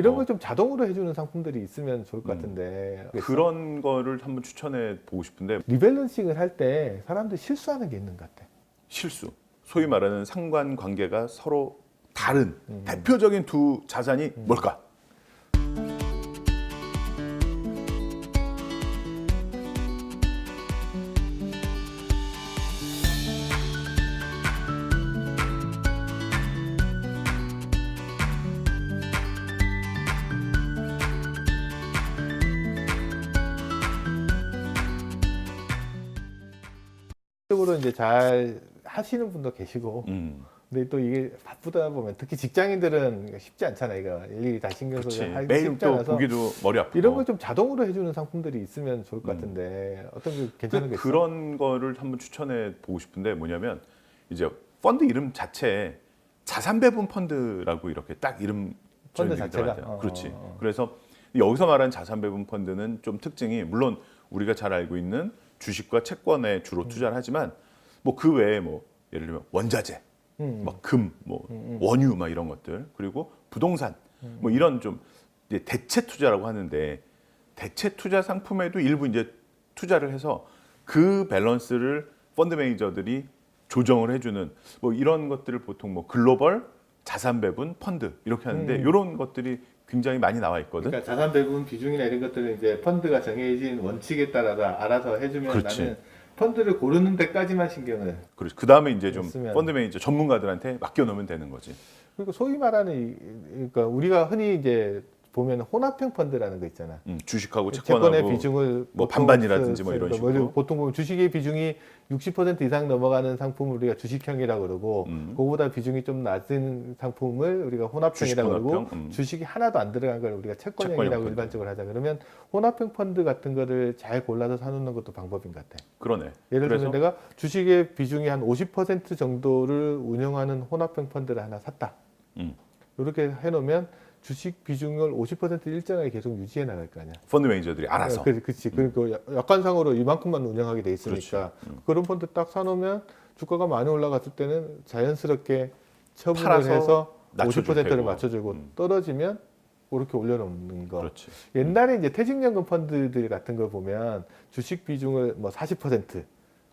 이런 걸 좀 자동으로 해주는 상품들이 있으면 좋을 것 같은데 그런 거를 한번 추천해 보고 싶은데 리밸런싱을 할 때 사람들이 실수하는 게 있는 것 같아. 실수, 소위 말하는 상관관계가 서로 다른 대표적인 두 자산이 뭘까? 적으로 이제 잘 하시는 분도 계시고, 근데 또 이게 바쁘다 보면 특히 직장인들은 쉽지 않잖아. 이거 일일이 다 신경 그렇지. 써서 하기 매일 쉽지 또 않아서 보기도 머리 아프고. 이런 걸 좀 자동으로 해주는 상품들이 있으면 좋을 것 같은데 어떤 게 괜찮은 게 있어? 그런 거를 한번 추천해 보고 싶은데 뭐냐면 이제 펀드 이름 자체에 자산 배분 펀드라고 이렇게 딱 이름 펀드 지어져 자체가? 있더라고요. 그렇지. 그래서 여기서 말하는 자산 배분 펀드는 좀 특징이 물론 우리가 잘 알고 있는 주식과 채권에 주로 투자를 하지만 뭐 그 외에 뭐 예를 들면 원자재, 뭐 금, 뭐 원유 막 이런 것들 그리고 부동산 뭐 이런 좀 이제 대체 투자라고 하는데 대체 투자 상품에도 일부 이제 투자를 해서 그 밸런스를 펀드 매니저들이 조정을 해주는 뭐 이런 것들을 보통 뭐 글로벌 자산 배분 펀드 이렇게 하는데 이런 것들이 굉장히 많이 나와 있거든. 그러니까 자산 배분 비중이나 이런 것들은 이제 펀드가 정해진 원칙에 따라서 알아서 해주면 그렇지. 나는 펀드를 고르는 데까지만 신경을. 그렇지. 그 다음에 이제 좀 쓰면. 펀드 매니저 전문가들한테 맡겨놓으면 되는 거지. 그리고 소위 말하는 그러니까 우리가 흔히 이제 보면 혼합형 펀드라는 거 있잖아. 주식하고 채권의 채권하고 비중을 뭐 보통 반반이라든지 뭐 이런 식으로. 보통 보면 주식의 비중이 60% 이상 넘어가는 상품을 우리가 주식형이라고 그러고 그거보다 비중이 좀 낮은 상품을 우리가 혼합형이라고 그러고 혼합형? 주식이 하나도 안 들어간 걸 우리가 채권형 채권형이라고 펀드. 일반적으로 하자. 그러면 혼합형 펀드 같은 거를 잘 골라서 사놓는 것도 방법인 것 같아. 그러네. 예를 그래서 들면 내가 주식의 비중이 한 50% 정도를 운영하는 혼합형 펀드를 하나 샀다. 음. 이렇게 해놓으면 주식 비중을 50% 일정하게 계속 유지해 나갈 거 아니야. 펀드 매니저들이 알아서. 그렇지. 그러니까 약관상으로 이만큼만 운영하게 돼 있으니까 그렇지. 그런 펀드 딱 사놓으면 주가가 많이 올라갔을 때는 자연스럽게 처분을 팔아서 해서 낮춰줄 50%를 테고. 맞춰주고 떨어지면 그렇게 올려놓는 거. 그렇지. 옛날에 이제 퇴직연금 펀드들 같은 걸 보면 주식 비중을 뭐 40%,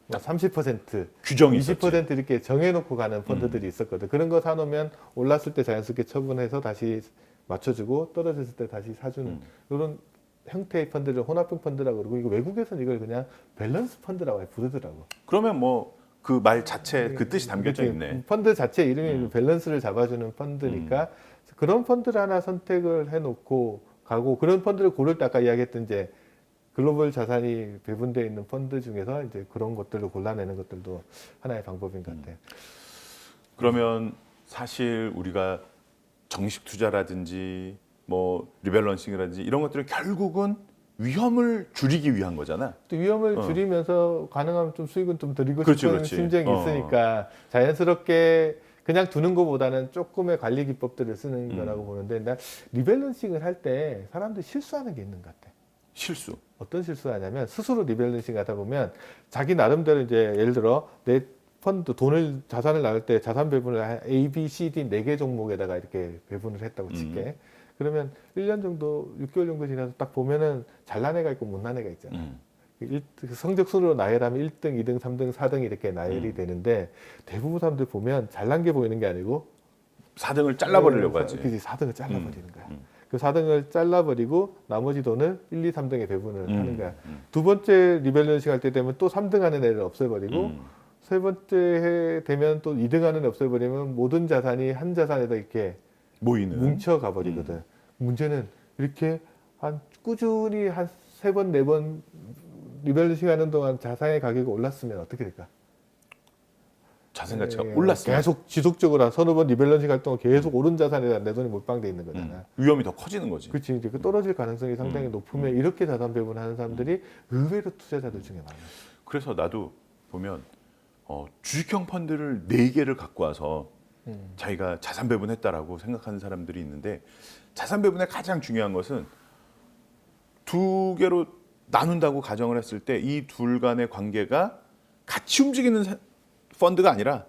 뭐 30%, 규정이 있었지. 20% 이렇게 정해놓고 가는 펀드들이 있었거든. 그런 거 사놓으면 올랐을 때 자연스럽게 처분해서 다시 맞춰주고 떨어졌을 때 다시 사주는 이런 형태의 펀드를 혼합형 펀드라고 그러고 이거 외국에서는 이걸 그냥 밸런스 펀드라고 부르더라고. 그러면 뭐 그 말 자체 그 뜻이 담겨져 이렇게 있네. 펀드 자체 이름이 밸런스를 잡아주는 펀드니까 그런 펀드를 하나 선택을 해놓고 가고 그런 펀드를 고를 때 아까 이야기했던 이제 글로벌 자산이 배분되어 있는 펀드 중에서 이제 그런 것들을 골라내는 것들도 하나의 방법인 것 같아요. 그러면 사실 우리가 정식 투자라든지 뭐 리밸런싱이라든지 이런 것들은 결국은 위험을 줄이기 위한 거잖아. 또 위험을 줄이면서 가능하면 좀 수익은 좀 드리고 그렇지, 싶은 그렇지. 심정이 있으니까 자연스럽게 그냥 두는 것보다는 조금의 관리 기법들을 쓰는 거라고 보는데 난 리밸런싱을 할 때 사람들이 실수하는 게 있는 것 같아. 실수. 어떤 실수하냐면 스스로 리밸런싱 하다 보면 자기 나름대로 이제 예를 들어 내 펀드 돈을 자산을 나눌 때 자산 배분을 A, B, C, D 4개 종목에다가 이렇게 배분을 했다고 칠게. 그러면 1년 정도 6개월 정도 지나서 딱 보면은 잘난 애가 있고 못난 애가 있잖아. 성적 순으로 나열하면 1등, 2등, 3등, 4등 이렇게 나열이 되는데 대부분 사람들 보면 잘난 게 보이는 게 아니고 4등을 잘라버리려고 하지. 그치, 4등을 잘라버리는 거야. 그 4등을 잘라버리고 나머지 돈을 1, 2, 3등에 배분을 하는 거야. 두 번째 리밸런싱 할 때 되면 또 3등 하는 애를 없애버리고 세 번째 해 되면 또 2등 하는 애 없애버리면 모든 자산이 한 자산에다 이렇게 모이는. 뭉쳐가 버리거든. 문제는 이렇게 한 꾸준히 한 3번, 4번 리밸런싱 하는 동안 자산의 가격이 올랐으면 어떻게 될까? 자산 가치가 예, 올랐으면 계속 지속적으로 한 서너 번 리밸런싱 할 동안 계속 오른 자산에다 내 돈이 몰빵돼 있는 거잖아. 위험이 더 커지는 거지. 그렇지. 이제 그 떨어질 가능성이 상당히 높으면 이렇게 자산 배분하는 사람들이 의외로 투자자들 중에 많아요. 그래서 나도 보면 주식형 펀드를 4개를 갖고 와서 자기가 자산 배분했다라고 생각하는 사람들이 있는데 자산 배분의 가장 중요한 것은 2개로 나눈다고 가정을 했을 때 이 둘 간의 관계가 같이 움직이는 펀드가 아니라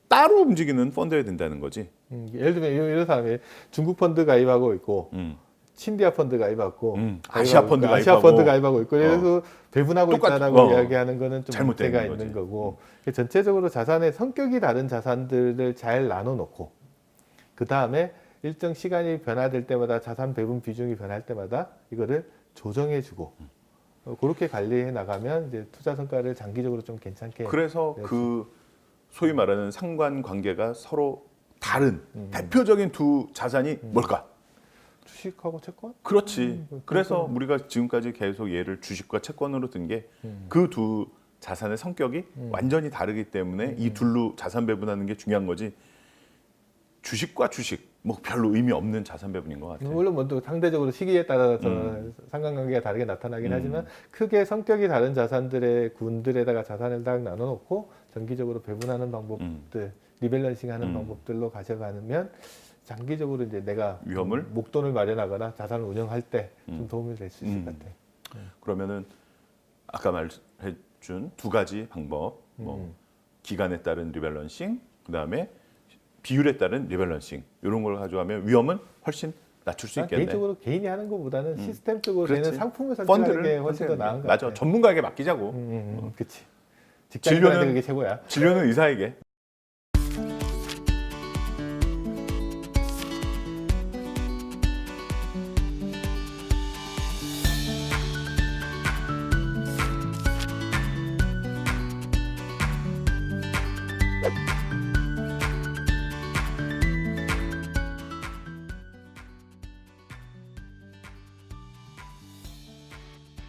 따로 움직이는 펀드여야 된다는 거지. 예를 들면 이런 사람이 중국 펀드 가입하고 있고 신디아 펀드 가입하고 아시아 펀드 아시아 가입하고. 펀드 가입하고 있고 그래서 배분하고 있다라고 이야기하는 거는 좀 잘못된 문제가 거지. 있는 거고 전체적으로 자산의 성격이 다른 자산들을 잘 나눠 놓고 그 다음에 일정 시간이 변화될 때마다 자산 배분 비중이 변할 때마다 이거를 조정해주고 그렇게 관리해 나가면 이제 투자 성과를 장기적으로 좀 괜찮게. 그래서 네, 그 소위 말하는 상관관계가 서로 다른 대표적인 두 자산이 뭘까? 주식하고 채권? 그렇지. 그래서 우리가 지금까지 계속 얘를 주식과 채권으로 든 게 그 두 자산의 성격이 완전히 다르기 때문에 이 둘로 자산 배분하는 게 중요한 거지. 주식과 주식 뭐 별로 의미 없는 자산 배분인 것 같아요. 물론 뭐 또 상대적으로 시기에 따라서 상관관계가 다르게 나타나긴 하지만 크게 성격이 다른 자산들의 군들에다가 자산을 딱 나눠놓고 정기적으로 배분하는 방법들, 리밸런싱하는 방법들로 가져가면 장기적으로 이제 내가 위험을? 목돈을 마련하거나 자산을 운영할 때 좀 도움이 될 수 있을 것 같아요. 그러면은 아까 말해준 두 가지 방법, 뭐 기간에 따른 리밸런싱, 그 다음에 비율에 따른 리밸런싱 이런 걸 가져가면 위험은 훨씬 낮출 수 있겠네. 개인적으로 개인이 하는 것보다는 시스템적으로 그렇지. 되는 상품을 설정하는 펀드를 게 훨씬 더 나은 것 맞아. 같아요. 전문가에게 맡기자고. 그렇지. 직장인들한테 진료는 그게 최고야. 진료는 의사에게.